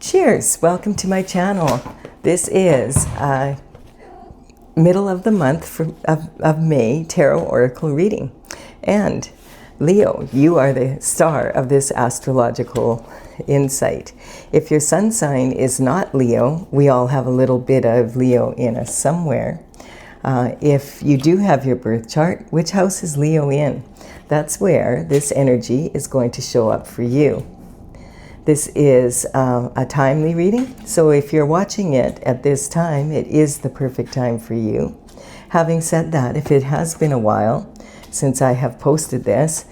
Cheers! Welcome to my channel. This is middle of the month of May Tarot Oracle reading. And Leo, you are the star of this astrological insight. If your sun sign is not Leo, we all have a little bit of Leo in us somewhere. If you do have your birth chart, which house is Leo in? That's where this energy is going to show up for you. This is a timely reading, so if you're watching it at this time, it is the perfect time for you. Having said that, if it has been a while since I have posted this,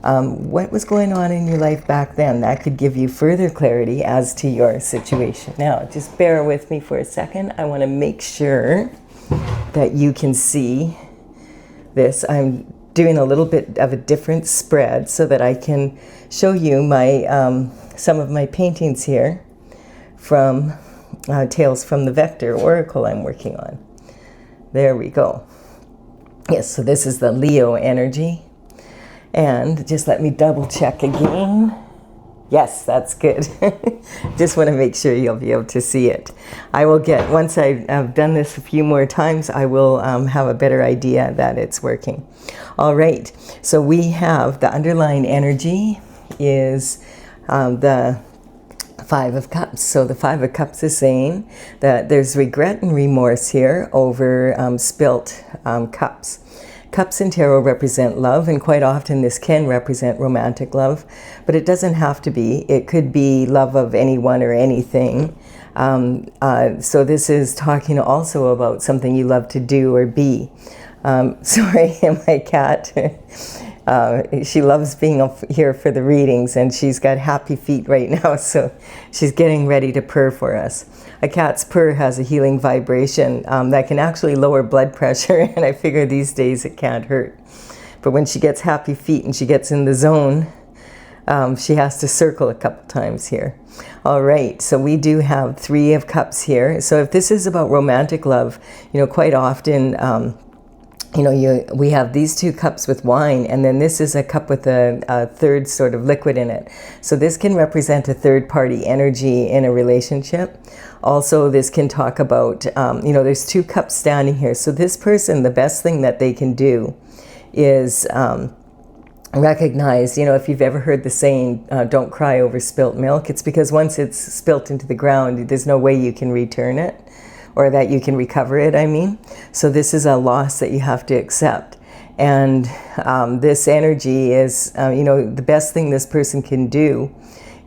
what was going on in your life back then? That could give you further clarity as to your situation. Now, just bear with me for a second. I want to make sure that you can see this. I'm doing a little bit of a different spread so that I can show you my some of my paintings here from Tales from the Vector Oracle I'm working on. There we go. Yes, so this is the Leo energy. And just let me double check again. Yes, that's good. Just want to make sure you'll be able to see it. I will get, once I've done this a few more times, I will have a better idea that it's working. All right, so we have the underlying energy is the Five of Cups. So the Five of Cups is saying that there's regret and remorse here over spilt cups. Cups in tarot represent love, and quite often this can represent romantic love, but it doesn't have to be. It could be love of anyone or anything. So this is talking also about something you love to do or be. Sorry, my cat. She loves being here for the readings, and she's got happy feet right now, so she's getting ready to purr for us. A cat's purr has a healing vibration that can actually lower blood pressure, and I figure these days it can't hurt. But when she gets happy feet and she gets in the zone, she has to circle a couple times here. All right, so we do have Three of Cups here. So if this is about romantic love, quite often we have these two cups with wine, and then this is a cup with a third sort of liquid in it. So this can represent a third-party energy in a relationship. Also, this can talk about, there's two cups standing here. So this person, the best thing that they can do is recognize, if you've ever heard the saying, don't cry over spilt milk, it's because once it's spilt into the ground, there's no way you can return it. Or that you can recover it, I mean. So this is a loss that you have to accept. And this energy is, the best thing this person can do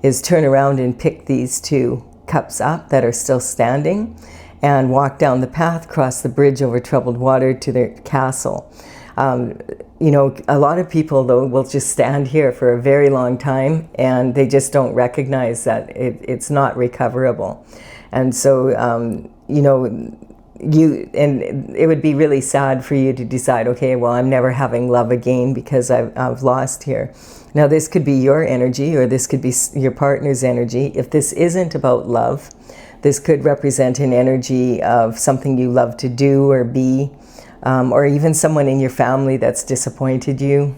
is turn around and pick these two cups up that are still standing and walk down the path, cross the bridge over troubled water to their castle. A lot of people, though, will just stand here for a very long time, and they just don't recognize that it's not recoverable. And so, it would be really sad for you to decide, okay, well, I'm never having love again because I've lost here. Now, this could be your energy, or this could be your partner's energy. If this isn't about love, this could represent an energy of something you love to do or be, or even someone in your family that's disappointed you,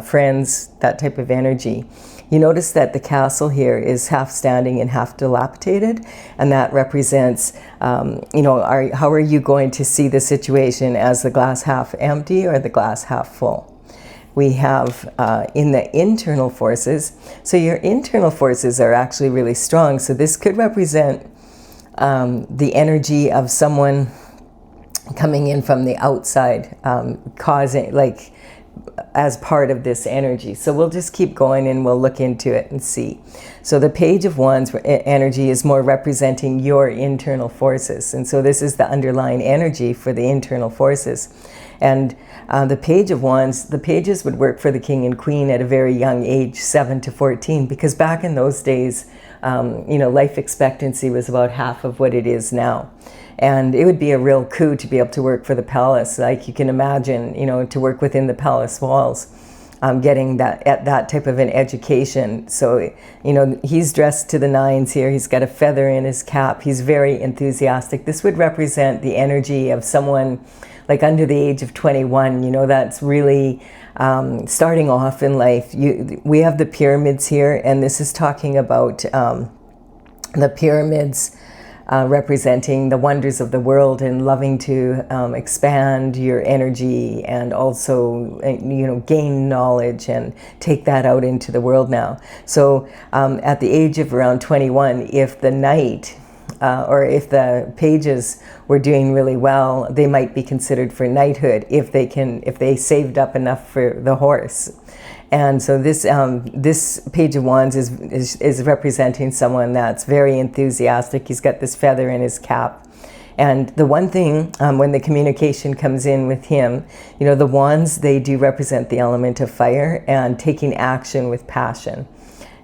friends, that type of energy. You notice that the castle here is half standing and half dilapidated, and that represents, how are you going to see the situation, as the glass half empty or the glass half full? We have in the internal forces, so your internal forces are actually really strong, so this could represent the energy of someone coming in from the outside, causing, as part of this energy. So we'll just keep going and we'll look into it and see. So the Page of Wands energy is more representing your internal forces. And so this is the underlying energy for the internal forces. And the Page of Wands, the pages would work for the king and queen at a very young age, 7 to 14, because back in those days, life expectancy was about half of what it is now. And it would be a real coup to be able to work for the palace. Like you can imagine, to work within the palace walls, getting that type of an education. So, he's dressed to the nines here. He's got a feather in his cap. He's very enthusiastic. This would represent the energy of someone like under the age of 21, that's really starting off in life. We have the pyramids here, and this is talking about the pyramids representing the wonders of the world and loving to expand your energy and also, gain knowledge and take that out into the world now. So at the age of around 21, if the knight or if the pages were doing really well, they might be considered for knighthood if they saved up enough for the horse. And so this Page of Wands is representing someone that's very enthusiastic. He's got this feather in his cap. And the one thing, when the communication comes in with him, the wands, they do represent the element of fire and taking action with passion.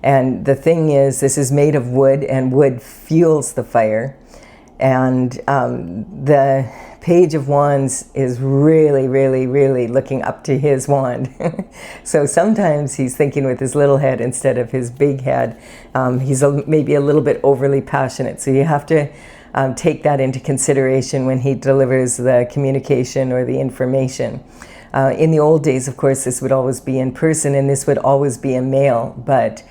And the thing is, this is made of wood, and wood fuels the fire. And the Page of Wands is really, really, really looking up to his wand. So sometimes he's thinking with his little head instead of his big head. He's maybe a little bit overly passionate. So you have to take that into consideration when he delivers the communication or the information. In the old days, of course, this would always be in person, and this would always be a male. But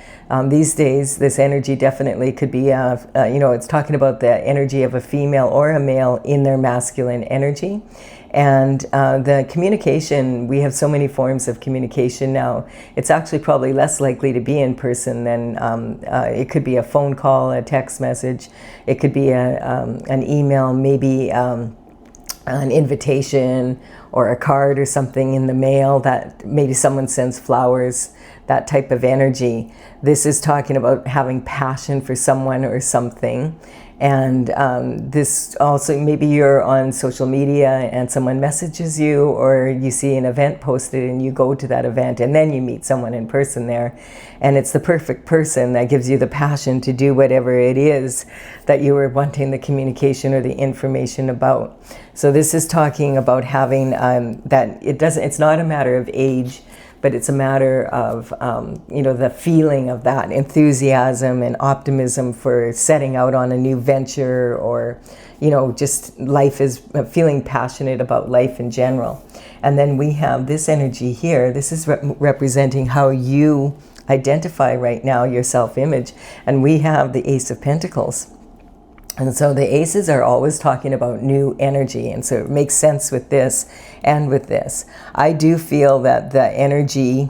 these days, this energy definitely could be, it's talking about the energy of a female or a male in their masculine energy. And the communication, we have so many forms of communication now. It's actually probably less likely to be in person than it could be a phone call, a text message. It could be an email, maybe an invitation or a card or something in the mail that maybe someone sends flowers, that type of energy. This is talking about having passion for someone or something. And this also, maybe you're on social media and someone messages you, or you see an event posted and you go to that event and then you meet someone in person there. And it's the perfect person that gives you the passion to do whatever it is that you were wanting the communication or the information about. So this is talking about having that it's not a matter of age, but it's a matter of, the feeling of that enthusiasm and optimism for setting out on a new venture, or, just life is feeling passionate about life in general. And then we have this energy here. This is representing how you identify right now, your self-image. And we have the Ace of Pentacles. And so the aces are always talking about new energy. And so it makes sense with this and with this. I do feel that the energy,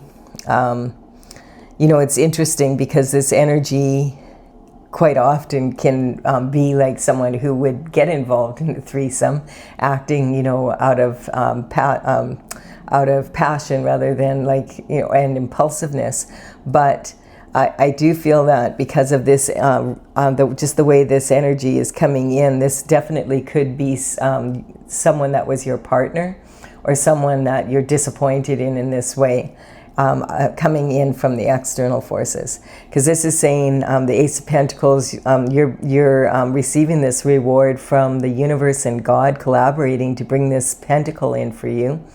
it's interesting because this energy quite often can be like someone who would get involved in a threesome, acting, out of passion rather than and impulsiveness. But I do feel that because of this, just the way this energy is coming in, this definitely could be someone that was your partner or someone that you're disappointed in this way, coming in from the external forces. Because this is saying the Ace of Pentacles, you're receiving this reward from the universe and God collaborating to bring this pentacle in for you.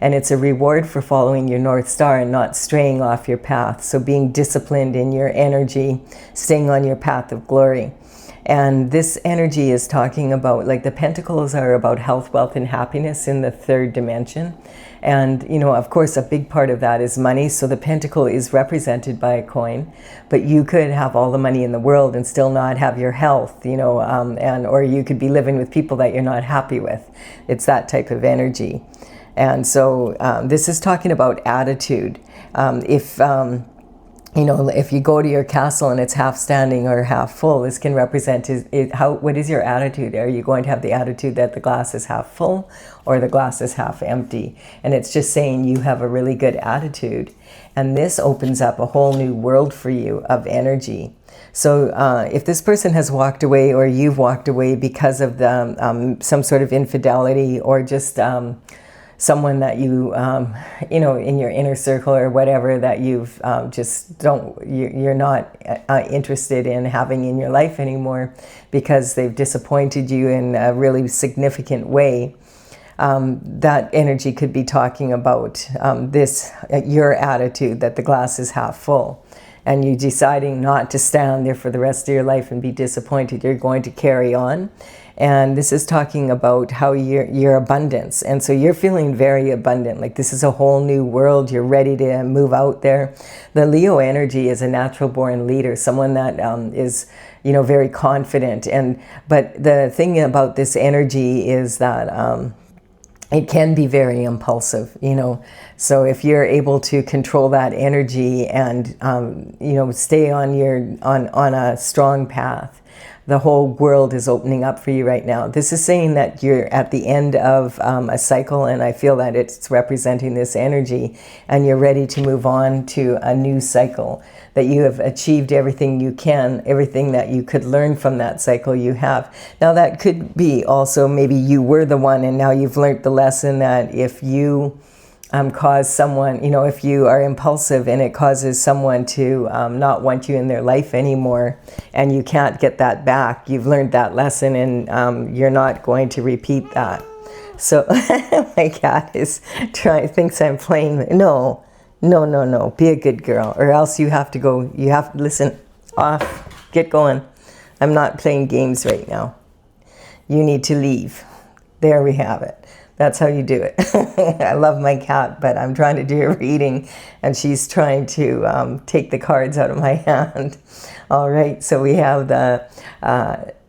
And it's a reward for following your North Star and not straying off your path. So being disciplined in your energy, staying on your path of glory. And this energy is talking about, the pentacles are about health, wealth, and happiness in the third dimension. And, of course, a big part of that is money. So the pentacle is represented by a coin. But you could have all the money in the world and still not have your health, or you could be living with people that you're not happy with. It's that type of energy. And so this is talking about attitude. If you go to your castle and it's half standing or half full, this can represent what is your attitude? Are you going to have the attitude that the glass is half full or the glass is half empty? And it's just saying you have a really good attitude. And this opens up a whole new world for you of energy. So if this person has walked away or you've walked away because of some sort of infidelity or just someone that you, in your inner circle or whatever that you've you're not interested in having in your life anymore because they've disappointed you in a really significant way, that energy could be talking about your attitude that the glass is half full. And you deciding not to stand there for the rest of your life and be disappointed. You're going to carry on. And this is talking about how your abundance. And so you're feeling very abundant, like this is a whole new world. You're ready to move out there. The Leo energy is a natural born leader, someone that is, very confident. But the thing about this energy is that it can be very impulsive, So if you're able to control that energy and, stay on a strong path, the whole world is opening up for you right now. This is saying that you're at the end of a cycle, and I feel that it's representing this energy, and you're ready to move on to a new cycle, that you have achieved everything you can, everything that you could learn from that cycle you have. Now that could be also maybe you were the one, and now you've learned the lesson that if you cause someone, if you are impulsive and it causes someone to not want you in their life anymore, and you can't get that back, you've learned that lesson, and you're not going to repeat that. So my cat thinks I'm playing. No, be a good girl, or else you have to listen, off, get going. I'm not playing games right now. You need to leave. There we have it. That's how you do it. I love my cat, but I'm trying to do a reading, and she's trying to take the cards out of my hand. All right, so we have the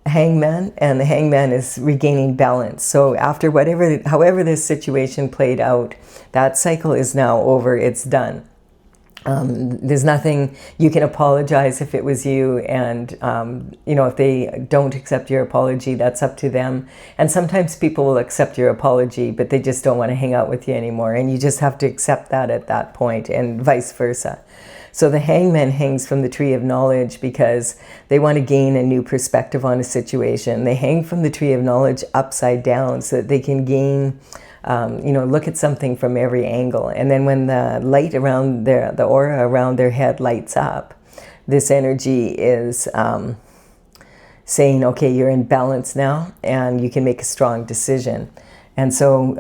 Hangman, and the Hangman is regaining balance. So after however this situation played out, that cycle is now over. It's done. There's nothing, you can apologize if it was you, and if they don't accept your apology, that's up to them. And sometimes people will accept your apology, but they just don't want to hang out with you anymore, and you just have to accept that at that point, and vice versa. So the Hangman hangs from the tree of knowledge because they want to gain a new perspective on a situation. They hang from the tree of knowledge upside down so that they can gain look at something from every angle. And then when the light around the aura around their head lights up, this energy is saying, okay, you're in balance now, and you can make a strong decision. And so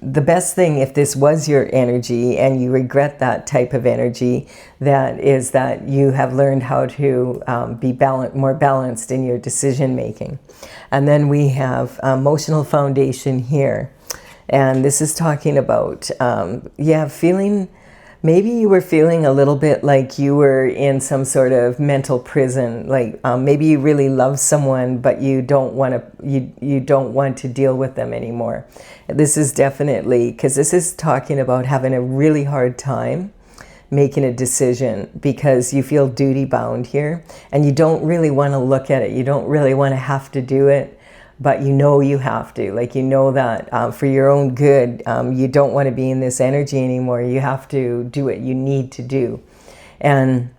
the best thing, if this was your energy and you regret that type of energy, that is that you have learned how to be more balanced in your decision making. And then we have emotional foundation here. And this is talking about, maybe you were feeling a little bit like you were in some sort of mental prison. Like maybe you really love someone, but you don't want to deal with them anymore. This is definitely, because this is talking about having a really hard time making a decision because you feel duty bound here, and you don't really want to look at it. You don't really want to have to do it. But you have to, that for your own good, you don't want to be in this energy anymore. You have to do what you need to do. And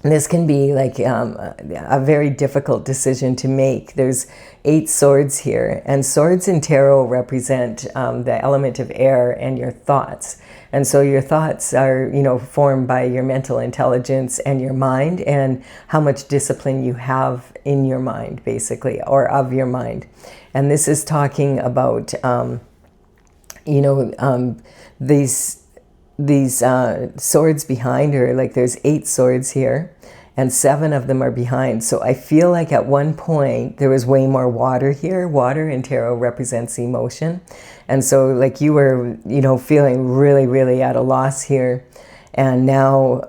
this can be like a very difficult decision to make. There's 8 swords here, and swords in tarot represent the element of air and your thoughts. And so your thoughts are, formed by your mental intelligence and your mind, and how much discipline you have in your mind, basically, or of your mind. And this is talking about, these swords behind her. Like there's 8 swords here, and 7 of them are behind. So I feel like at one point there was way more water here. Water in tarot represents emotion. And so like you were, feeling really, really at a loss here. And now,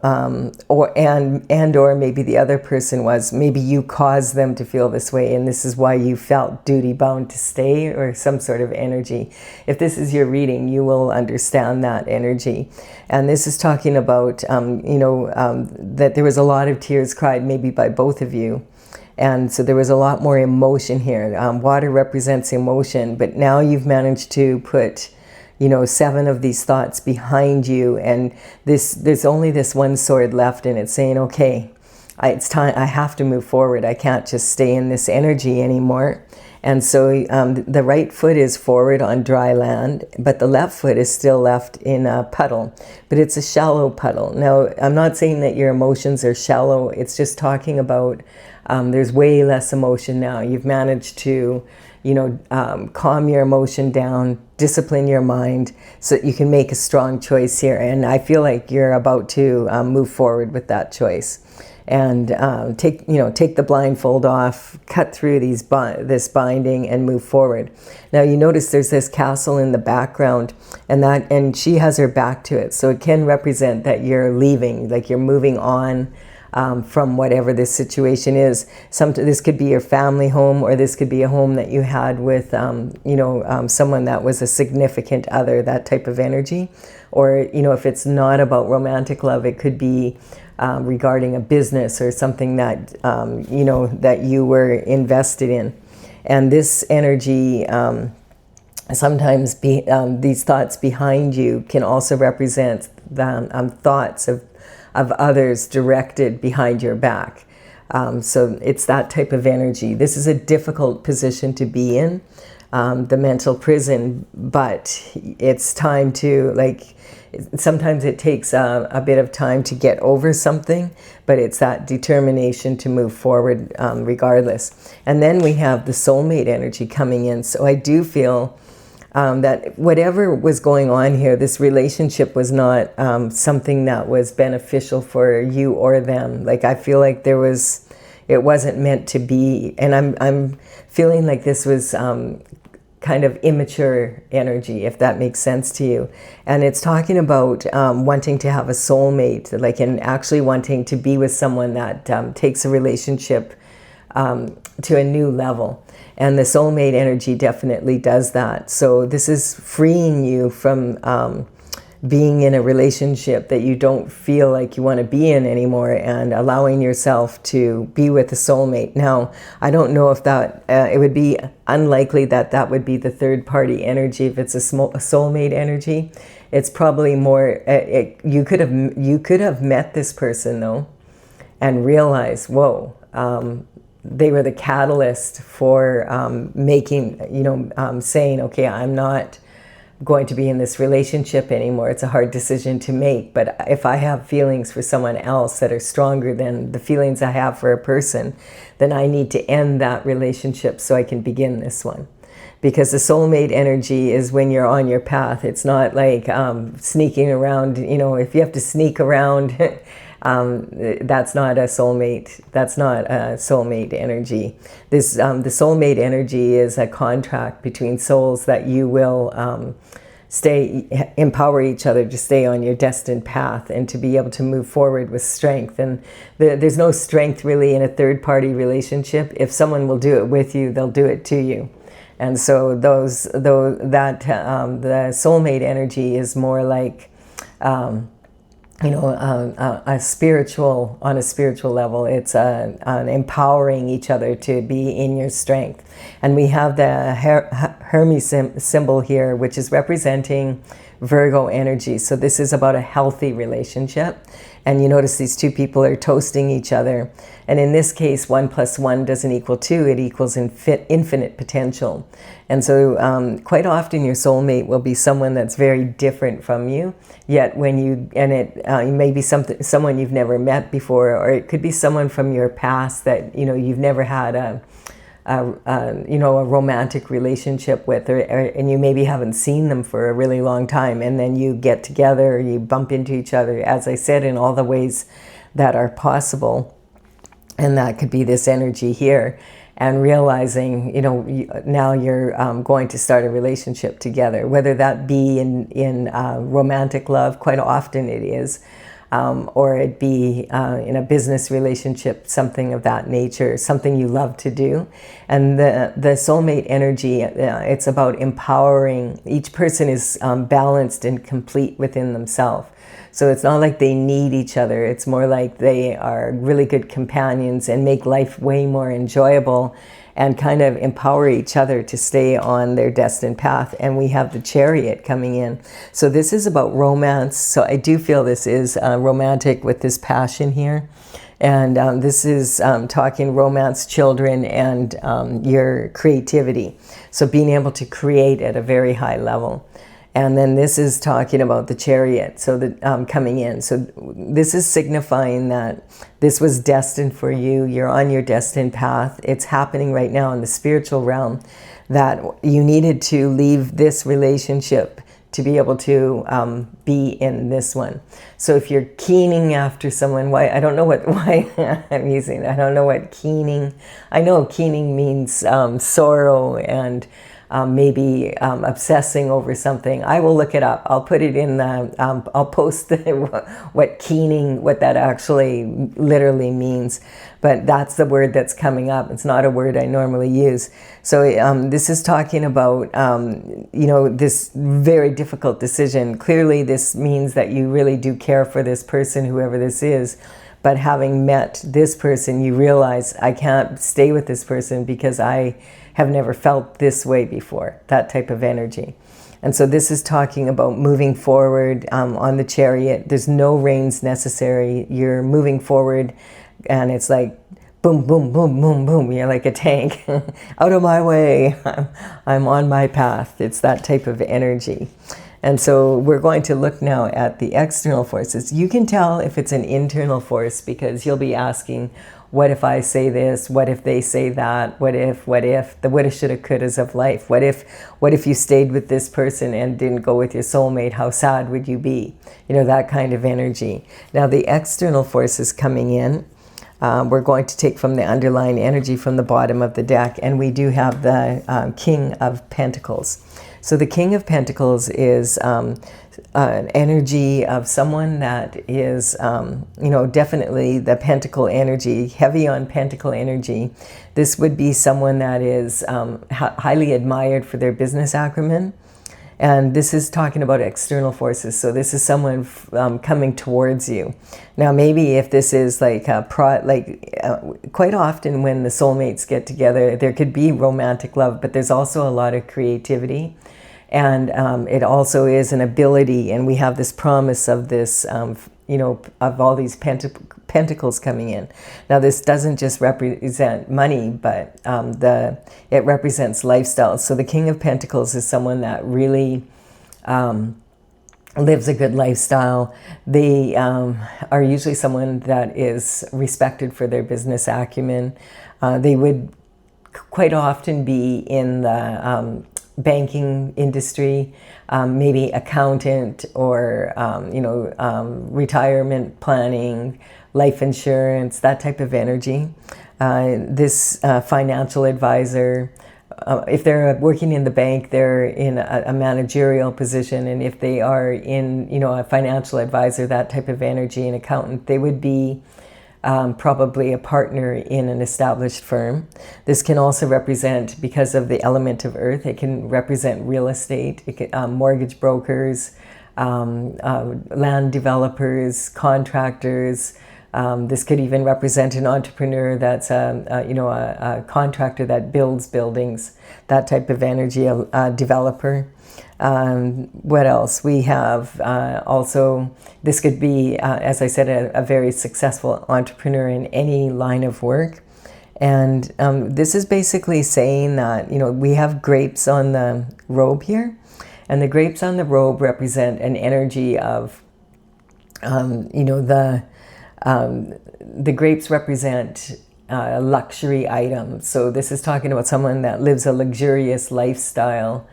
or maybe the other person was, maybe you caused them to feel this way, and this is why you felt duty bound to stay, or some sort of energy. If this is your reading, you will understand that energy. And this is talking about, that there was a lot of tears cried, maybe by both of you. And so there was a lot more emotion here. Water represents emotion, but now you've managed to put 7 of these thoughts behind you, and there's only this one sword left, and it's saying, okay, it's time, I have to move forward. I can't just stay in this energy anymore. And so the right foot is forward on dry land, but the left foot is still left in a puddle, but it's a shallow puddle. Now, I'm not saying that your emotions are shallow. It's just talking about there's way less emotion now. You've managed to calm your emotion down, discipline your mind so that you can make a strong choice here. And I feel like you're about to move forward with that choice. and take the blindfold off, cut through this binding, and move forward. Now you notice there's this castle in the background, and she has her back to it, so it can represent that you're leaving, like you're moving on from whatever this situation is. This could be your family home, or this could be a home that you had with someone that was a significant other, that type of energy. Or if it's not about romantic love, it could be regarding a business or something that that you were invested in. And this energy, sometimes these thoughts behind you can also represent the thoughts of others directed behind your back. So it's that type of energy. This is a difficult position to be in, the mental prison, but it's time to, sometimes it takes a bit of time to get over something, but it's that determination to move forward regardless. And then we have the soulmate energy coming in. So I do feel that whatever was going on here, this relationship was not something that was beneficial for you or them. Like, I feel like it wasn't meant to be, and I'm feeling like this was kind of immature energy, if that makes sense to you. And it's talking about wanting to have a soulmate, and actually wanting to be with someone that takes a relationship to a new level. And the soulmate energy definitely does that. So this is freeing you from being in a relationship that you don't feel like you want to be in anymore, and allowing yourself to be with a soulmate. Now, I don't know if that, it would be unlikely that would be the third party energy if it's a soulmate energy. It's probably more, you could have met this person though, and realize, whoa, they were the catalyst for saying, okay, I'm not going to be in this relationship anymore. It's a hard decision to make, but if I have feelings for someone else that are stronger than the feelings I have for a person, then I need to end that relationship so I can begin this one. Because the soulmate energy is when you're on your path. It's not like sneaking around. If you have to sneak around, that's not a soulmate. That's not a soulmate energy. The soulmate energy is a contract between souls that you will empower each other to stay on your destined path, and to be able to move forward with strength. And there's no strength really in a third party relationship. If someone will do it with you, they'll do it to you. And so the soulmate energy is more like a spiritual, on a spiritual level. It's an empowering each other to be in your strength. And we have the Hermes symbol here, which is representing Virgo energy. So this is about a healthy relationship. And you notice these two people are toasting each other. And in this case, 1 + 1 doesn't equal 2, it equals infinite potential. And so quite often your soulmate will be someone that's very different from you, yet it may be someone you've never met before, or it could be someone from your past that you've never had a romantic relationship with, and you maybe haven't seen them for a really long time, and then you get together, you bump into each other, as I said, in all the ways that are possible. And that could be this energy here, and realizing, now you're going to start a relationship together, whether that be in romantic love, quite often it is, or it be in a business relationship, something of that nature, something you love to do. And the soulmate energy, it's about empowering. Each person is balanced and complete within themselves. So it's not like they need each other. It's more like they are really good companions and make life way more enjoyable, and kind of empower each other to stay on their destined path. And we have the Chariot coming in. So this is about romance. So I do feel this is romantic with this passion here. And this is talking romance, children, and your creativity. So being able to create at a very high level. And then this is talking about the Chariot, so coming in. So this is signifying that this was destined for you. You're on your destined path. It's happening right now in the spiritual realm, that you needed to leave this relationship to be able to be in this one. So if you're keening after someone, I don't know why I'm using, I don't know what keening, I know keening means sorrow and maybe obsessing over something. I will look it up. I'll put it in the, I'll post what keening, what that actually literally means. But that's the word that's coming up. It's not a word I normally use. So this is talking about, you know, this very difficult decision. Clearly, this means that you really do care for this person, whoever this is. But having met this person, you realize, I can't stay with this person because I have never felt this way before, that type of energy. And so this is talking about moving forward on the chariot. There's no reins necessary. You're moving forward. And it's like, boom, boom, boom, boom, boom. You're like a tank. Out of my way. I'm on my path. It's that type of energy. And so we're going to look now at the external forces. You can tell if it's an internal force because you'll be asking, what if I say this? What if they say that? What if, the woulda, shoulda, couldas of life? What if you stayed with this person and didn't go with your soulmate? How sad would you be? You know, that kind of energy. Now the external forces coming in, we're going to take from the underlying energy from the bottom of the deck, and we do have the King of Pentacles. So the King of Pentacles is an energy of someone that is, you know, definitely the Pentacle energy, heavy on Pentacle energy. This would be someone that is highly admired for their business acumen. And this is talking about external forces. So this is someone coming towards you. Now, maybe if this is like quite often when the soulmates get together, there could be romantic love, but there's also a lot of creativity. And it also is an ability, and we have this promise of this, you know, of all these pentacles coming in. Now, this doesn't just represent money, but it represents lifestyle. So the King of Pentacles is someone that really lives a good lifestyle. They are usually someone that is respected for their business acumen. They would quite often be in the banking industry, maybe accountant or, you know, retirement planning, life insurance, that type of energy. This financial advisor, if they're working in the bank, they're in a managerial position. And if they are in, you know, a financial advisor, that type of energy, an accountant, they would be probably a partner in an established firm. This can also represent, because of the element of earth, it can represent real estate, mortgage brokers, land developers, contractors. This could even represent an entrepreneur that's you know, a contractor that builds buildings, that type of energy, a developer. What else? We have also, this could be, as I said, a very successful entrepreneur in any line of work. And this is basically saying that, you know, we have grapes on the robe here. And the grapes on the robe represent an energy of, you know, the grapes represent luxury items. So this is talking about someone that lives a luxurious lifestyle.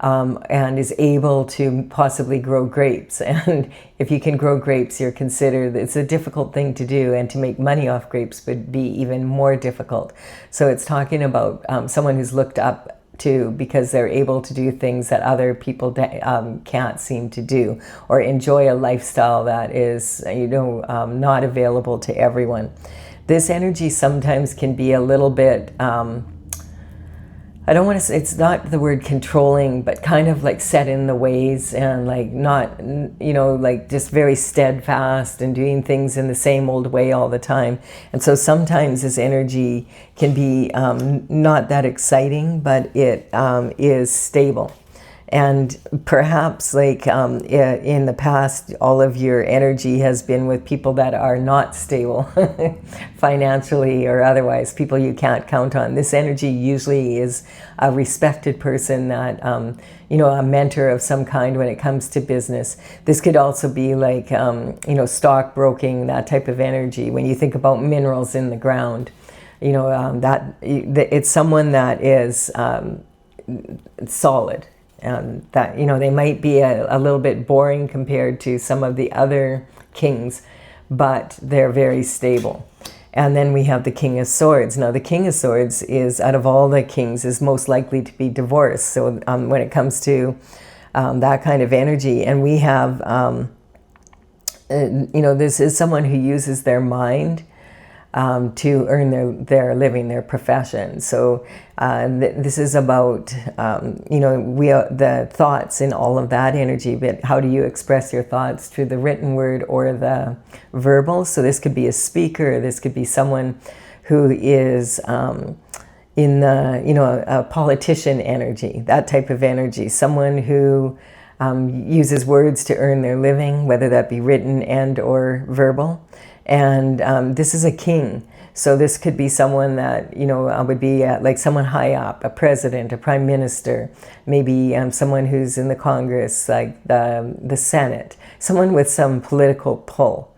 And is able to possibly grow grapes. And if you can grow grapes, you're considered, it's a difficult thing to do, and to make money off grapes would be even more difficult. So it's talking about someone who's looked up to because they're able to do things that other people can't seem to do, or enjoy a lifestyle that is, you know, not available to everyone. This energy sometimes can be a little bit, I don't want to say, it's not the word controlling, but kind of like set in the ways, and like not, you know, like just very steadfast and doing things in the same old way all the time. And so sometimes this energy can be not that exciting, but it is stable. And perhaps like in the past, all of your energy has been with people that are not stable financially or otherwise, people you can't count on. This energy usually is a respected person that, you know, a mentor of some kind when it comes to business. This could also be like, you know, stockbroking, that type of energy. When you think about minerals in the ground, you know, it's someone that is solid. and that, you know, they might be a little bit boring compared to some of the other kings, but they're very stable. And then we have the King of Swords. Now, the King of Swords is, out of all the kings, is most likely to be divorced. So when it comes to that kind of energy, and we have, you know, this is someone who uses their mind to earn their living, their profession. So this is about, you know, the thoughts in all of that energy, but how do you express your thoughts through the written word or the verbal? So this could be a speaker, this could be someone who is in the, you know, a politician energy, that type of energy, someone who uses words to earn their living, whether that be written and or verbal. And this is a king. So this could be someone that, you know, would be like someone high up, a president, a prime minister, maybe someone who's in the Congress, like the Senate, someone with some political pull.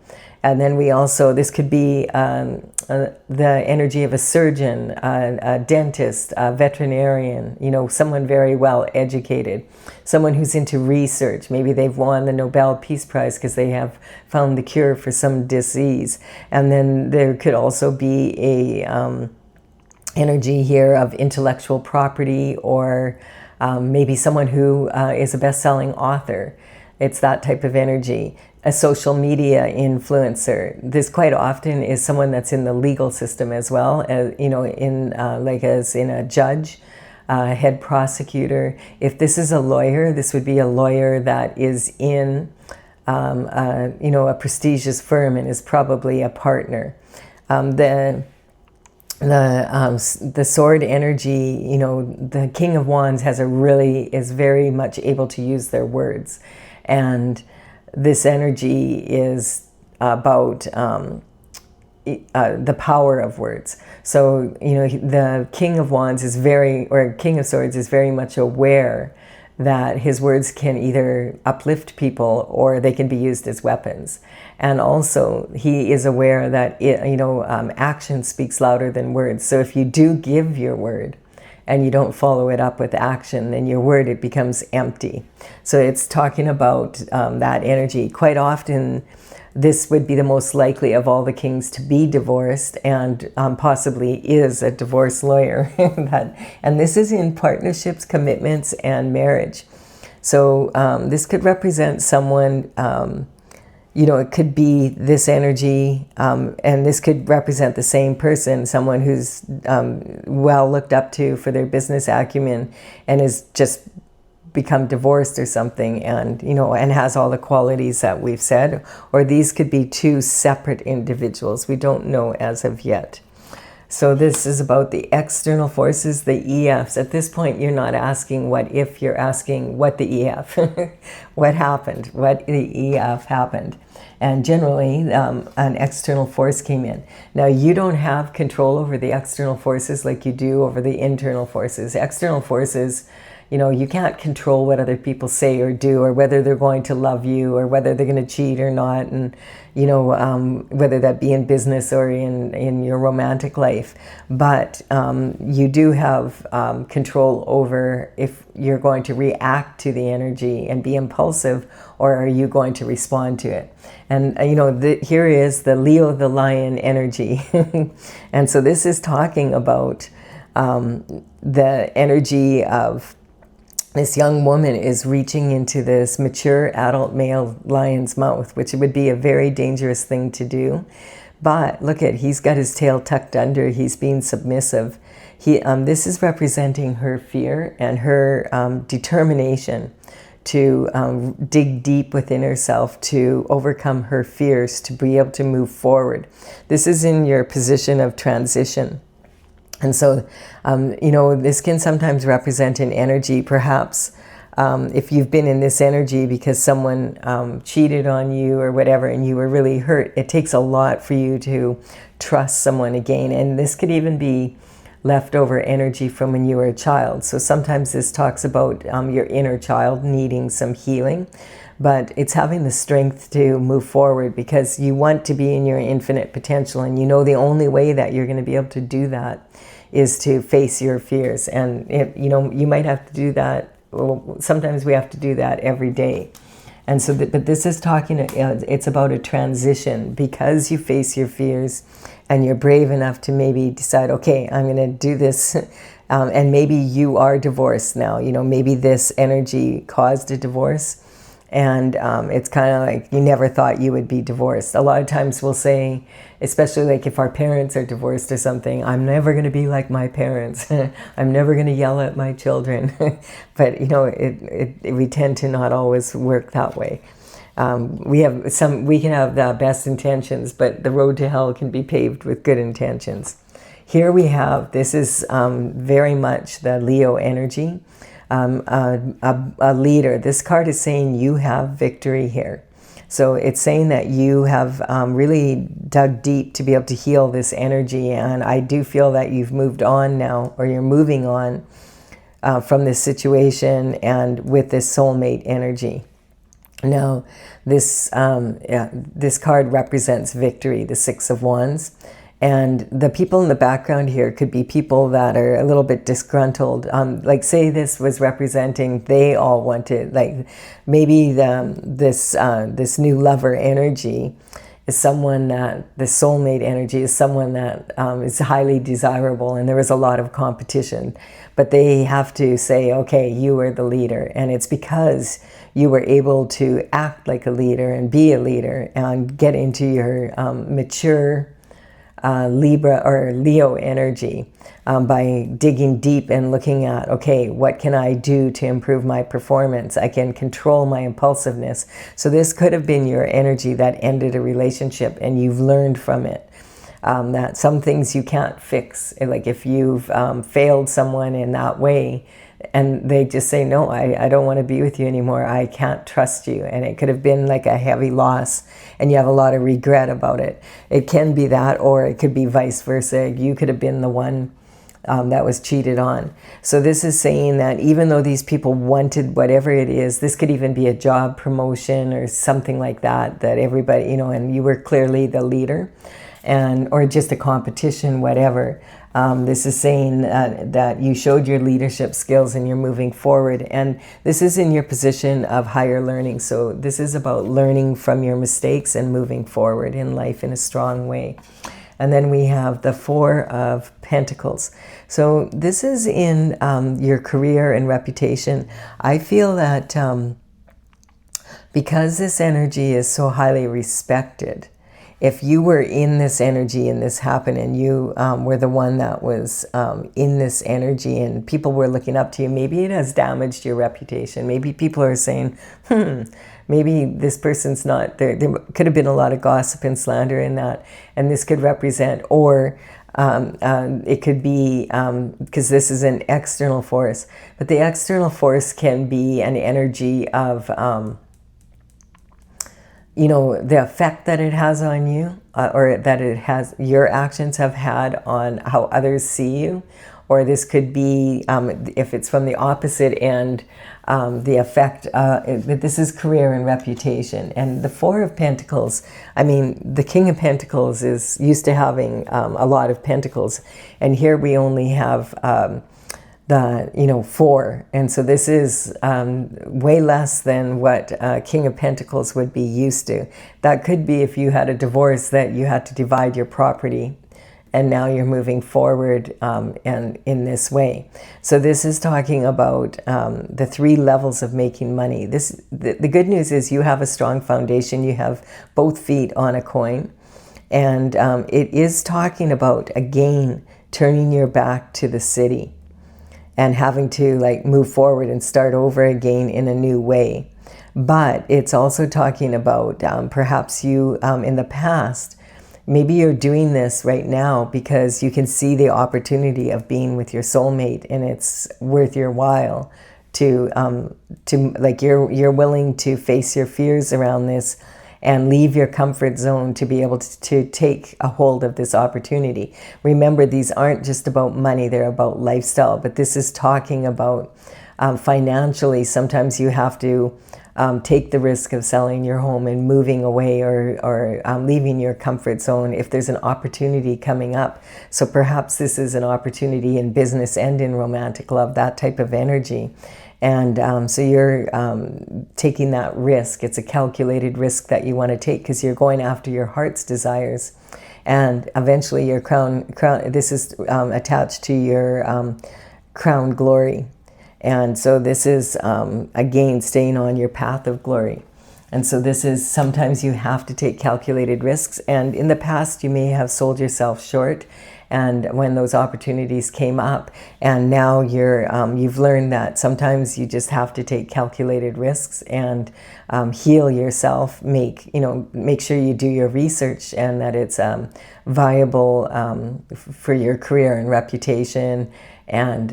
And then we also, this could be the energy of a surgeon, a dentist, a veterinarian, you know, someone very well educated, someone who's into research. Maybe they've won the Nobel Peace Prize because they have found the cure for some disease. And then there could also be a energy here of intellectual property, or maybe someone who is a best-selling author. It's that type of energy. A social media influencer. This quite often is someone that's in the legal system as well, as, you know, in like as in a judge, head prosecutor. If this is a lawyer, this would be a lawyer that is in, you know, a prestigious firm and is probably a partner. The sword energy, you know, the King of Wands is very much able to use their words, and this energy is about the power of words. So, you know, the King of Wands is King of Swords is very much aware that his words can either uplift people or they can be used as weapons. And also, he is aware that, you know, action speaks louder than words. So if you do give your word, and you don't follow it up with action, then your word, it becomes empty. So it's talking about that energy. Quite often, this would be the most likely of all the kings to be divorced, and possibly is a divorce lawyer. And this is in partnerships, commitments, and marriage. So this could represent someone, you know, it could be this energy, and this could represent the same person, someone who's well looked up to for their business acumen and has just become divorced or something, and, you know, and has all the qualities that we've said. Or these could be two separate individuals. We don't know as of yet. So this is about the external forces, the EFs. At this point, you're not asking what if, you're asking what the EF, what happened, what the EF happened. And generally, an external force came in. Now, you don't have control over the external forces like you do over the internal forces. External forces, you know, you can't control what other people say or do, or whether they're going to love you, or whether they're going to cheat or not, and, you know, whether that be in business or in your romantic life. But you do have control over if you're going to react to the energy and be impulsive, or are you going to respond to it. And, you know, here is the Leo the Lion energy. And so this is talking about the energy of this young woman is reaching into this mature adult male lion's mouth, which would be a very dangerous thing to do. But look he's got his tail tucked under, he's being submissive. This is representing her fear and her determination to dig deep within herself, to overcome her fears, to be able to move forward. This is in your position of transition. And so, you know, this can sometimes represent an energy, perhaps, if you've been in this energy because someone cheated on you or whatever, and you were really hurt. It takes a lot for you to trust someone again. And this could even be leftover energy from when you were a child. So sometimes this talks about your inner child needing some healing, but it's having the strength to move forward because you want to be in your infinite potential, and you know the only way that you're going to be able to do that is to face your fears. And you know, you might have to do that sometimes we have to do that every day. And so, but this is talking, it's about a transition because you face your fears and you're brave enough to maybe decide, okay, I'm going to do this. And maybe you are divorced now, maybe this energy caused a divorce. And it's kind of like you never thought you would be divorced. A lot of times we'll say, especially like if our parents are divorced or something, I'm never going to be like my parents. I'm never going to yell at my children. But, we tend to not always work that way. We can have the best intentions, but the road to hell can be paved with good intentions. Here we have, this is very much the Leo energy. A leader. This card is saying you have victory here. So it's saying that you have really dug deep to be able to heal this energy. And I do feel that you've moved on now, or you're moving on from this situation and with this soulmate energy. Now, this card represents victory, the Six of Wands. And the people in the background here could be people that are a little bit disgruntled. Like say this was representing they all wanted, like maybe this new lover energy is someone that, the soulmate energy is someone that is highly desirable, and there was a lot of competition. But they have to say, okay, you are the leader. And it's because you were able to act like a leader and be a leader and get into your mature Libra or Leo energy by digging deep and looking at, okay, what can I do to improve my performance? I can control my impulsiveness. So this could have been your energy that ended a relationship and you've learned from it. That some things you can't fix. Like if you've failed someone in that way, and they just say, no, I don't want to be with you anymore. I can't trust you. And it could have been like a heavy loss and you have a lot of regret about it. It can be that, or it could be vice versa. You could have been the one that was cheated on. So this is saying that even though these people wanted whatever it is, this could even be a job promotion or something like that, that everybody, and you were clearly the leader, or just a competition, whatever. This is saying that you showed your leadership skills and you're moving forward. And this is in your position of higher learning. So this is about learning from your mistakes and moving forward in life in a strong way. And then we have the Four of Pentacles. So this is in your career and reputation. I feel that because this energy is so highly respected, if you were in this energy and this happened and you were the one that was in this energy and people were looking up to you, maybe it has damaged your reputation. Maybe people are saying, maybe this person's not there. There could have been a lot of gossip and slander in that. And this could represent, or it could be, because this is an external force, but the external force can be an energy of the effect that it has on you, or that your actions have had on how others see you. Or this could be, if it's from the opposite end, the effect, this is career and reputation. And the Four of Pentacles, the King of Pentacles is used to having a lot of pentacles. And here we only have the 4, and so this is way less than what King of Pentacles would be used to. That could be if you had a divorce that you had to divide your property, and now you're moving forward and in this way. So this is talking about the 3 levels of making money. The good news is you have a strong foundation. You have both feet on a coin, and it is talking about again turning your back to the city and having to move forward and start over again in a new way. But it's also talking about perhaps you in the past, maybe you're doing this right now because you can see the opportunity of being with your soulmate and it's worth your while to you're willing to face your fears around this and leave your comfort zone to be able to take a hold of this opportunity. Remember, these aren't just about money, they're about lifestyle, but this is talking about Financially, sometimes you have to take the risk of selling your home and moving away, or leaving your comfort zone if there's an opportunity coming up. So perhaps this is an opportunity in business and in romantic love, that type of energy. And so you're taking that risk. It's a calculated risk that you want to take because you're going after your heart's desires. And eventually your crown this is attached to your crown glory. And so this is, again, staying on your path of glory. And so this is, sometimes you have to take calculated risks. And in the past, you may have sold yourself short. And when those opportunities came up, and now you've learned that sometimes you just have to take calculated risks and heal yourself. Make sure you do your research and that it's viable for your career and reputation, and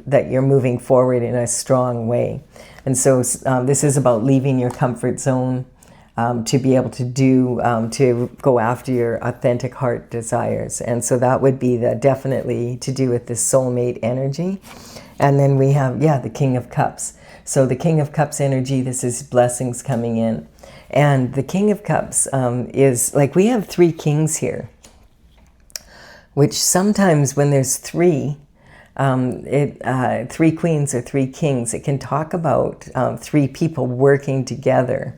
that you're moving forward in a strong way. And so this is about leaving your comfort zone to be able to go after your authentic heart desires. And so that would be definitely to do with this soulmate energy. And then we have, the King of Cups. So the King of Cups energy, this is blessings coming in. And the King of Cups is, like, we have 3 kings here, which sometimes when there's 3, 3 queens or 3 kings, it can talk about 3 people working together.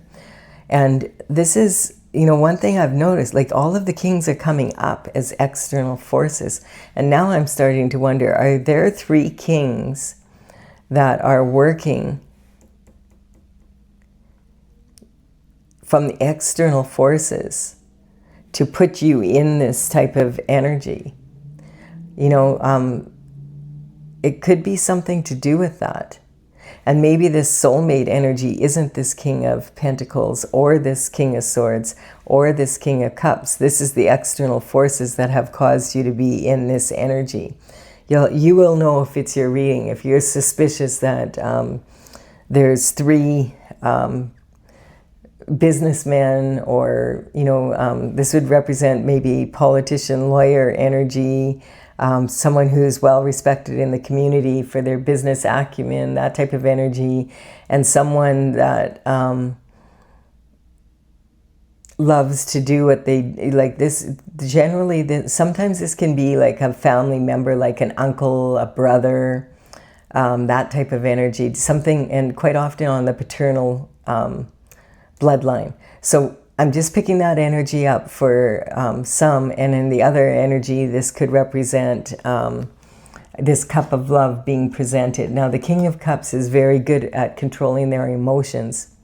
And this is, one thing I've noticed, like, all of the kings are coming up as external forces. And now I'm starting to wonder, are there 3 kings that are working from the external forces to put you in this type of energy? It could be something to do with that. And maybe this soulmate energy isn't this King of Pentacles or this King of Swords or this King of Cups. This is the external forces that have caused you to be in this energy. You will know if it's your reading. If you're suspicious that there's 3 businessmen, or, this would represent maybe politician, lawyer energy, someone who's well respected in the community for their business acumen, that type of energy, and someone that loves to do what they like. This generally, sometimes this can be like a family member, like an uncle, a brother, that type of energy, something, and quite often on the paternal bloodline. So I'm just picking that energy up for some, and in the other energy, this could represent this cup of love being presented. Now, the King of Cups is very good at controlling their emotions.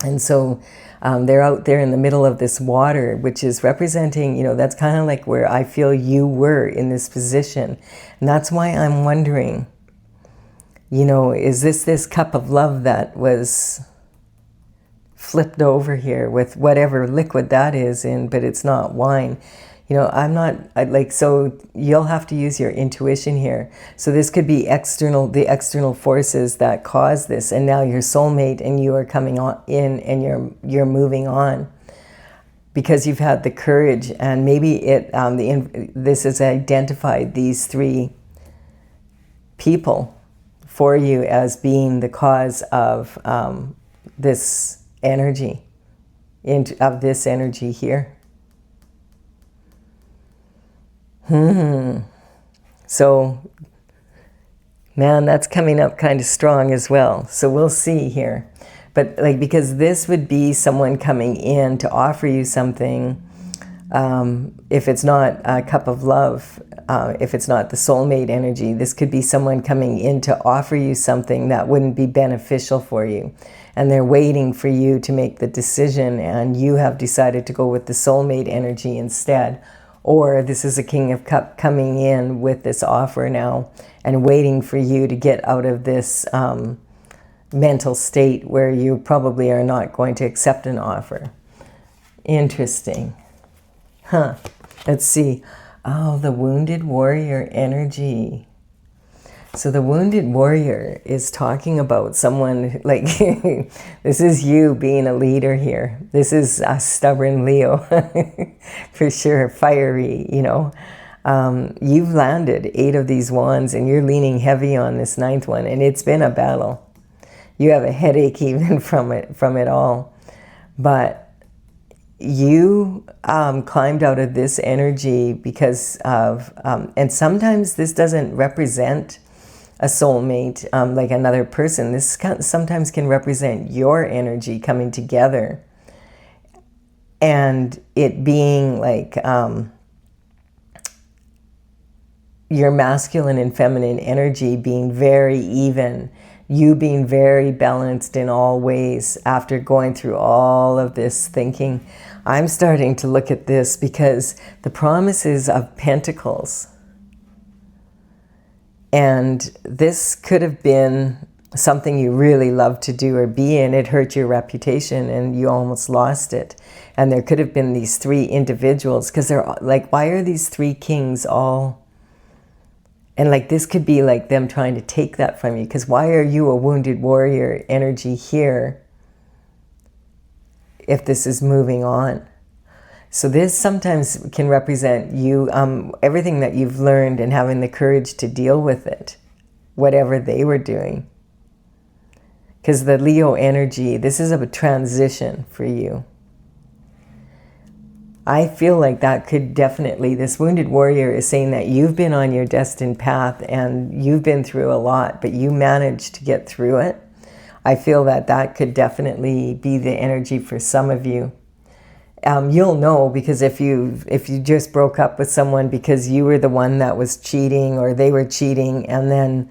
And so they're out there in the middle of this water, which is representing, that's kind of like where I feel you were in this position. And that's why I'm wondering, is this cup of love that was flipped over here with whatever liquid that is in, but it's not wine. So you'll have to use your intuition here. So this could be the external forces that cause this, and now your soulmate and you are coming on in, and you're moving on because you've had the courage, and maybe this has identified these 3 people for you as being the cause of this energy, of this energy here. So, man, that's coming up kind of strong as well. So we'll see here. But because this would be someone coming in to offer you something, if it's not a cup of love, if it's not the soulmate energy, this could be someone coming in to offer you something that wouldn't be beneficial for you. And they're waiting for you to make the decision, and you have decided to go with the soulmate energy instead. Or this is a King of Cups coming in with this offer now and waiting for you to get out of this mental state where you probably are not going to accept an offer. Interesting. Let's see. Oh, the Wounded Warrior energy. So the Wounded Warrior is talking about someone like, this is you being a leader here. This is a stubborn Leo, for sure, fiery, You've landed 8 of these wands, and you're leaning heavy on this 9th one, and it's been a battle. You have a headache even from it all. But you climbed out of this energy because of, and sometimes this doesn't represent a soulmate, like another person. This sometimes can represent your energy coming together, and it being like your masculine and feminine energy being very even, you being very balanced in all ways after going through all of this thinking. I'm starting to look at this because the promises of Pentacles, and this could have been something you really loved to do or be in. It hurt your reputation and you almost lost it. And there could have been these 3 individuals, because they're like, why are these 3 kings all... And like, this could be like them trying to take that from you, because why are you a wounded warrior energy here if this is moving on? So this sometimes can represent you, everything that you've learned and having the courage to deal with it, whatever they were doing. Because the Leo energy, this is a transition for you. I feel like that could definitely, this wounded warrior is saying that you've been on your destined path and you've been through a lot, but you managed to get through it. I feel that that could definitely be the energy for some of you. You'll know, because if you just broke up with someone because you were the one that was cheating or they were cheating, and then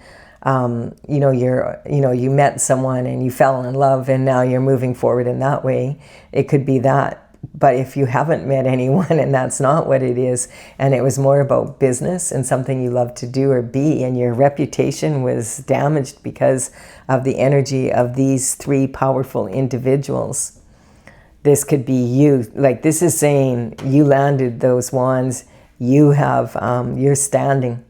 you met someone and you fell in love and now you're moving forward in that way, it could be that. But if you haven't met anyone and that's not what it is, and it was more about business and something you love to do or be, and your reputation was damaged because of the energy of these 3 powerful individuals, this could be you. Like, this is saying you landed those wands, you have, you're standing,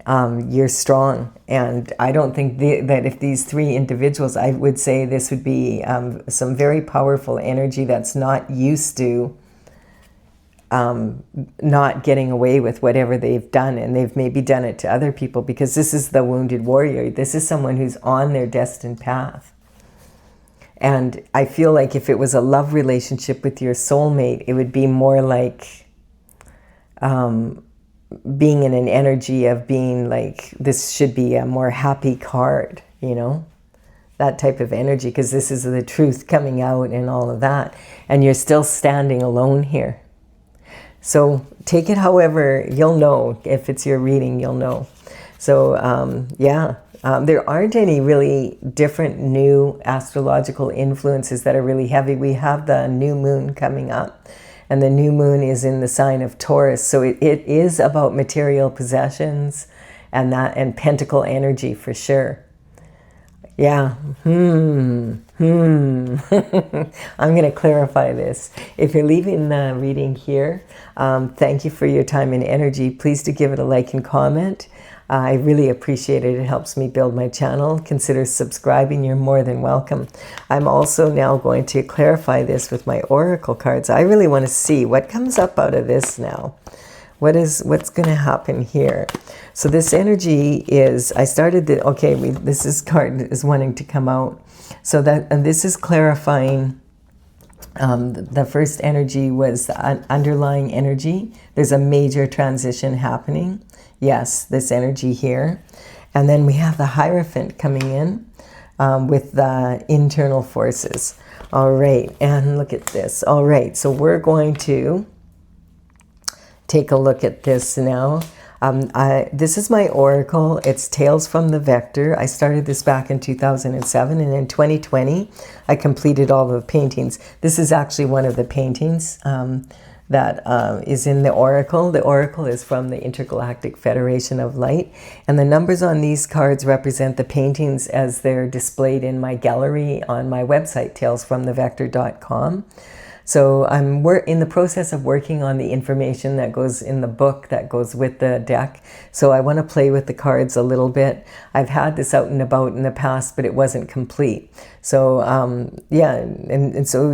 you're strong. And I don't think that if these 3 individuals, I would say this would be some very powerful energy that's not used to not getting away with whatever they've done, and they've maybe done it to other people, because this is the wounded warrior. This is someone who's on their destined path. And I feel like if it was a love relationship with your soulmate, it would be more like being in an energy of being like, this should be a more happy card, you know, that type of energy, because this is the truth coming out and all of that. And you're still standing alone here. So take it however, you'll know. If it's your reading, you'll know. So yeah. There aren't any really different new astrological influences that are really heavy. We have the new moon coming up, and the new moon is in the sign of Taurus. So it is about material possessions and pentacle energy for sure. Yeah. I'm going to clarify this. If you're leaving the reading here, thank you for your time and energy. Please do give it a like and comment. I really appreciate it. It helps me build my channel. Consider subscribing. You're more than welcome. I'm also now going to clarify this with my oracle cards. I really want to see what comes up out of this now. What's going to happen here? So this energy is, I started the, okay, this card is wanting to come out. So and this is clarifying. The first energy was the underlying energy. There's a major transition happening. Yes, this energy here. And then we have the Hierophant coming in with the internal forces. All right, and look at this. All right, so we're going to take a look at this now. This is my oracle. It's Tales from the Vector. I started this back in 2007, and in 2020, I completed all the paintings. This is actually one of the paintings that is in the oracle. The oracle is from the Intergalactic Federation of Light, and the numbers on these cards represent the paintings as they're displayed in my gallery on my website, talesfromthevector.com. So I'm in the process of working on the information that goes in the book that goes with the deck. So I want to play with the cards a little bit. I've had this out and about in the past, but it wasn't complete. So yeah, and so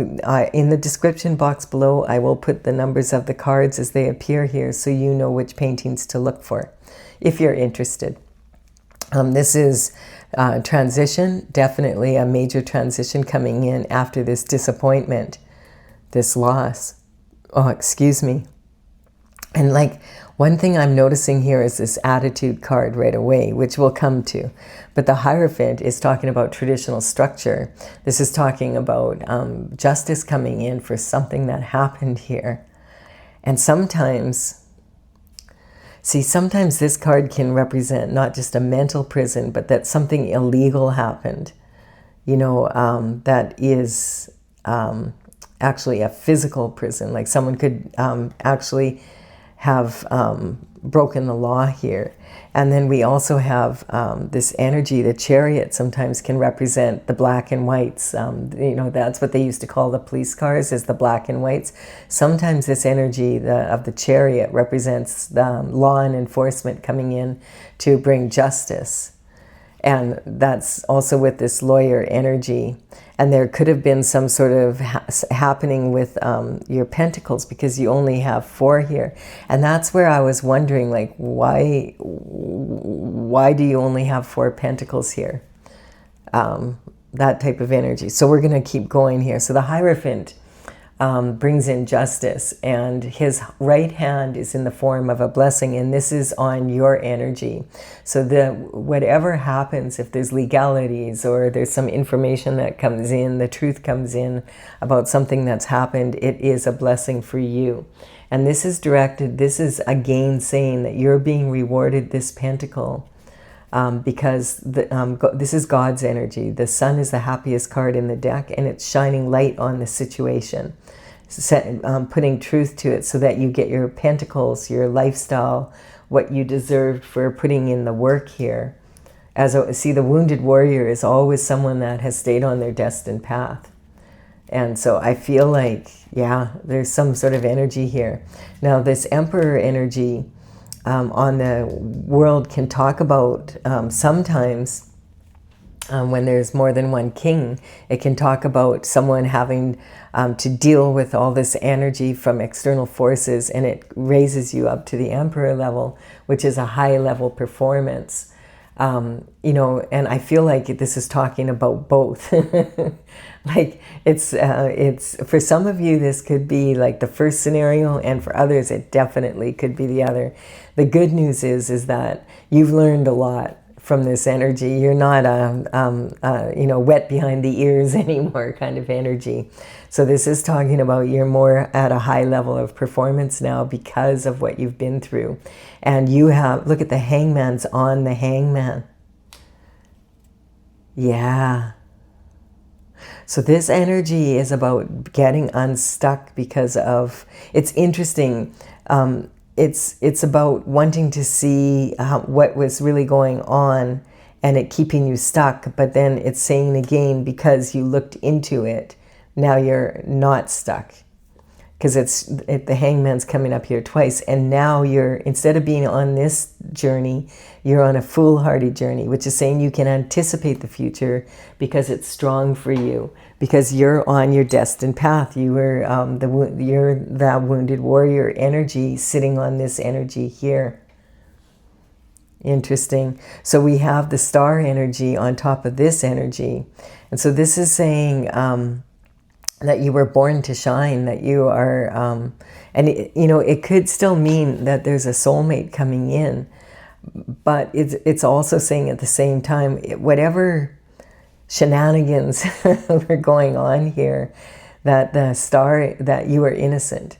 in the description box below, I will put the numbers of the cards as they appear here, so you know which paintings to look for if you're interested. This is transition, definitely a major transition coming in after this disappointment, this loss. Oh, excuse me. And like, one thing I'm noticing here is this attitude card right away, which we'll come to. But the Hierophant is talking about traditional structure. This is talking about justice coming in for something that happened here. And sometimes, see, sometimes this card can represent not just a mental prison, but that something illegal happened, you know, that is actually a physical prison. Like someone could actually have broken the law here. And then we also have this energy. The Chariot sometimes can represent the black and whites. You know, that's what they used to call the police cars, is the black and whites. Sometimes this energy of the Chariot represents the law and enforcement coming in to bring justice. And that's also with this lawyer energy. And there could have been some sort of happening with your pentacles, because you only have 4 here. And that's where I was wondering, like, why do you only have 4 pentacles here? That type of energy. So we're going to keep going here. So the Hierophant brings in justice, and his right hand is in the form of a blessing, and this is on your energy. So whatever happens, if there's legalities or there's some information that comes in, the truth comes in about something that's happened, it is a blessing for you. And this is directed, this is again saying that you're being rewarded this pentacle. Because this is God's energy. The Sun is the happiest card in the deck, and it's shining light on the situation, putting truth to it so that you get your pentacles, your lifestyle, what you deserved for putting in the work here. See, the wounded warrior is always someone that has stayed on their destined path. And so I feel like, yeah, there's some sort of energy here. Now, this Emperor energy on the world can talk about sometimes when there's more than one king, it can talk about someone having to deal with all this energy from external forces, and it raises you up to the Emperor level, which is a high level performance. You know, and I feel like this is talking about both. Like it's for some of you, this could be like the first scenario, and for others, it definitely could be the other. The good news is that you've learned a lot from this energy. You're not you know, wet behind the ears anymore kind of energy. So this is talking about you're more at a high level of performance now because of what you've been through. And you have, look at the Hangman's on the Hangman. Yeah. So this energy is about getting unstuck because of, it's interesting. It's about wanting to see what was really going on and it keeping you stuck. But then it's saying again, because you looked into it, now you're not stuck. Because the Hangman's coming up here twice. And now you're, instead of being on this journey, you're on a foolhardy journey, which is saying you can anticipate the future because it's strong for you. Because you're on your destined path. You were you're that wounded warrior energy sitting on this energy here. Interesting. So we have the star energy on top of this energy. And so this is saying that you were born to shine, that you are, and you know, it could still mean that there's a soulmate coming in, but it's also saying at the same time, whatever shenanigans were going on here, that the star, that you are innocent.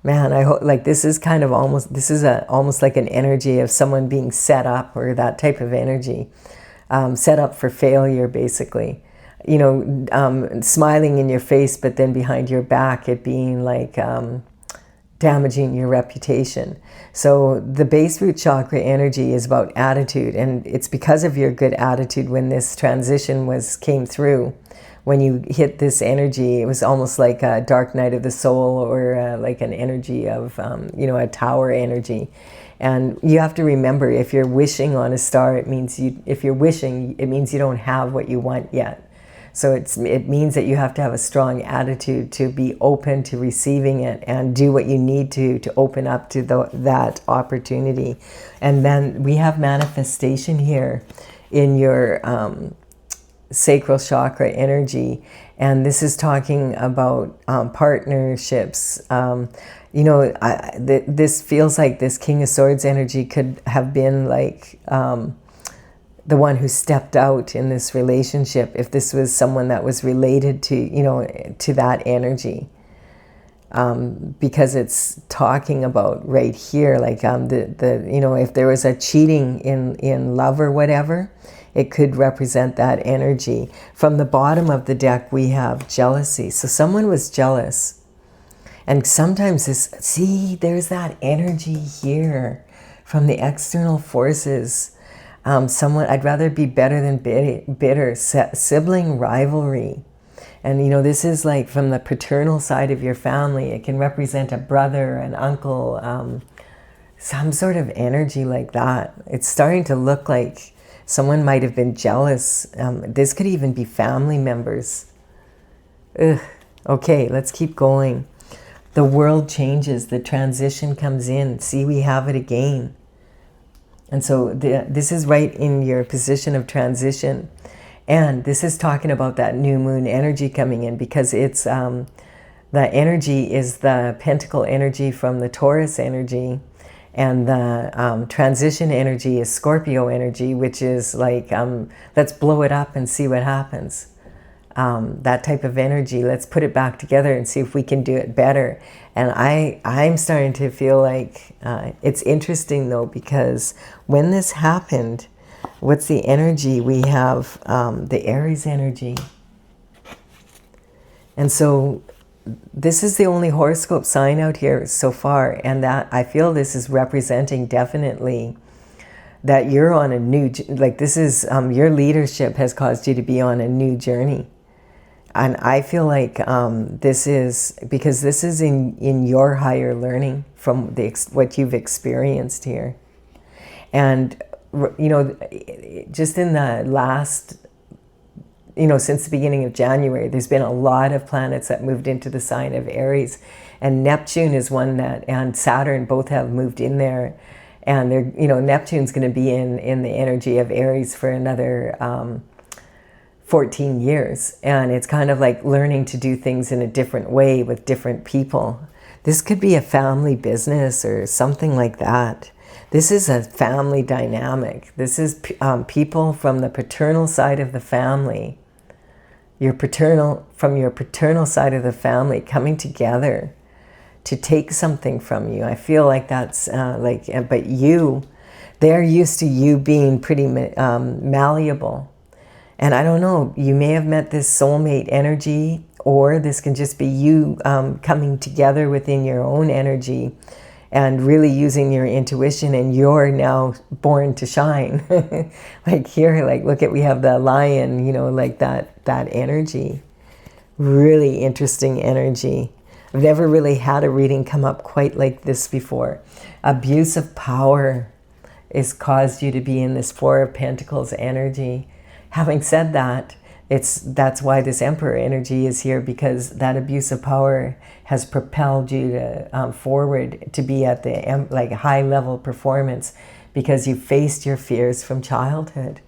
Man, I hope, like, this is kind of almost, this is almost like an energy of someone being set up, or that type of energy, set up for failure, basically. You know, smiling in your face, but then behind your back, it being like damaging your reputation. So the base root chakra energy is about attitude, and it's because of your good attitude when this transition came through, when you hit this energy, it was almost like a dark night of the soul, or like an energy of, a tower energy. And you have to remember, if you're wishing on a star, it means if you're wishing, it means you don't have what you want yet. So it means that you have to have a strong attitude to be open to receiving it and do what you need to open up to that opportunity. And then we have manifestation here in your sacral chakra energy. And this is talking about partnerships. This feels like this King of Swords energy could have been like the one who stepped out in this relationship, if this was someone that was related to, to that energy. Because it's talking about right here, like if there was a cheating in love or whatever, it could represent that energy. From the bottom of the deck, we have jealousy. So someone was jealous. And sometimes there's that energy here from the external forces. I'd rather be better than bitter, sibling rivalry. And, this is like from the paternal side of your family. It can represent a brother, an uncle, some sort of energy like that. It's starting to look like someone might have been jealous. This could even be family members. Ugh. Okay, let's keep going. The world changes. The transition comes in. See, we have it again. And so this is right in your position of transition. And this is talking about that new moon energy coming in, because it's the energy is the pentacle energy from the Taurus energy, and the transition energy is Scorpio energy, which is like, let's blow it up and see what happens. That type of energy, let's put it back together and see if we can do it better. And I'm starting to feel like it's interesting though, because when this happened, what's the energy? We have the Aries energy. And so this is the only horoscope sign out here so far, and that I feel this is representing definitely that you're on a new, like this is, your leadership has caused you to be on a new journey. And I feel like this is, because this is in your higher learning from what you've experienced here. And, just in the last, since the beginning of January, there's been a lot of planets that moved into the sign of Aries. And Neptune is one and Saturn both have moved in there. And they're, Neptune's going to be in the energy of Aries for another 14 years. And it's kind of like learning to do things in a different way with different people. This could be a family business or something like that. This is a family dynamic. This is people from the paternal side of the family, from your paternal side of the family coming together to take something from you. I feel like that's but they're used to you being pretty malleable. And I don't know, you may have met this soulmate energy, or this can just be you coming together within your own energy and really using your intuition, and you're now born to shine. Like here, like look at, we have the lion, like that energy. Really interesting energy. I've never really had a reading come up quite like this before. Abuse of power has caused you to be in this Four of Pentacles energy. Having said that, that's why this Emperor energy is here, because that abuse of power has propelled you to forward to be at the like high level performance, because you faced your fears from childhood.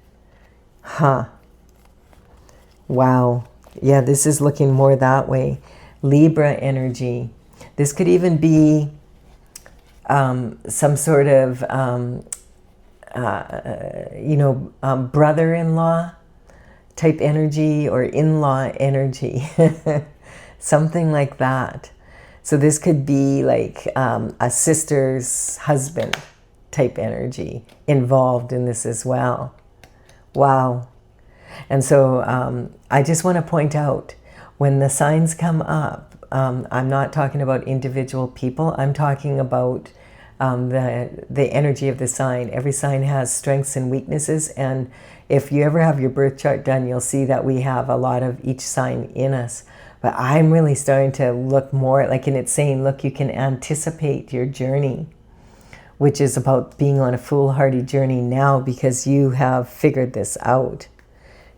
Wow. Yeah, this is looking more that way. Libra energy. This could even be some sort of brother-in-law type energy, or in-law energy. Something like that. So this could be like a sister's husband type energy involved in this as well. Wow. And so I just want to point out, when the signs come up, I'm not talking about individual people. I'm talking about the energy of the sign. Every sign has strengths and weaknesses, and if you ever have your birth chart done, you'll see that we have a lot of each sign in us. But I'm really starting to look more like, and it's saying, look, you can anticipate your journey, which is about being on a foolhardy journey now because you have figured this out.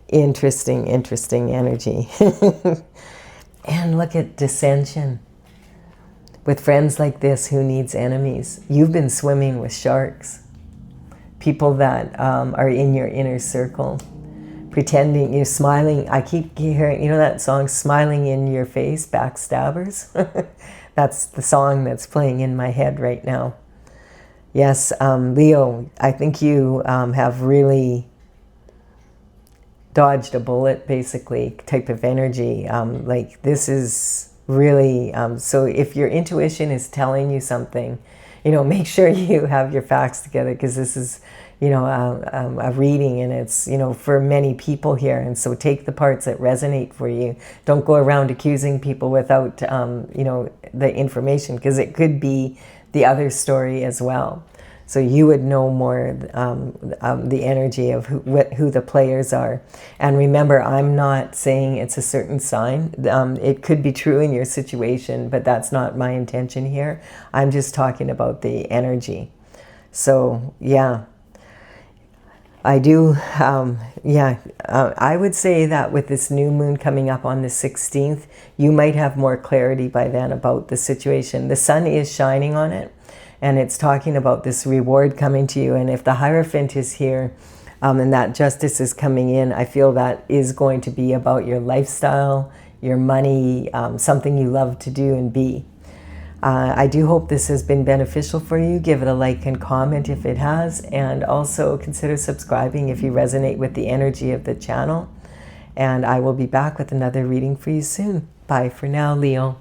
Interesting, interesting energy. And look at dissension. With friends like this, who needs enemies? You've been swimming with sharks. People that are in your inner circle. Pretending, you're smiling. I keep hearing, you know that song, Smiling in Your Face, Backstabbers? That's the song that's playing in my head right now. Yes, Leo, I think you have really dodged a bullet, basically, type of energy. Like, this is really, so if your intuition is telling you something, you know, make sure you have your facts together, because this is, you know, a reading, and it's, you know, for many people here. And so take the parts that resonate for you. Don't go around accusing people without, you know, the information, because it could be the other story as well. So you would know more the energy of who the players are. And remember, I'm not saying it's a certain sign. It could be true in your situation, but that's not my intention here. I'm just talking about the energy. So, yeah. I do, I would say that with this new moon coming up on the 16th, you might have more clarity by then about the situation. The sun is shining on it, and it's talking about this reward coming to you. And if the Hierophant is here, and that justice is coming in, I feel that is going to be about your lifestyle, your money, something you love to do and be. I do hope this has been beneficial for you. Give it a like and comment if it has, and also consider subscribing if you resonate with the energy of the channel. And I will be back with another reading for you soon. Bye for now, Leo.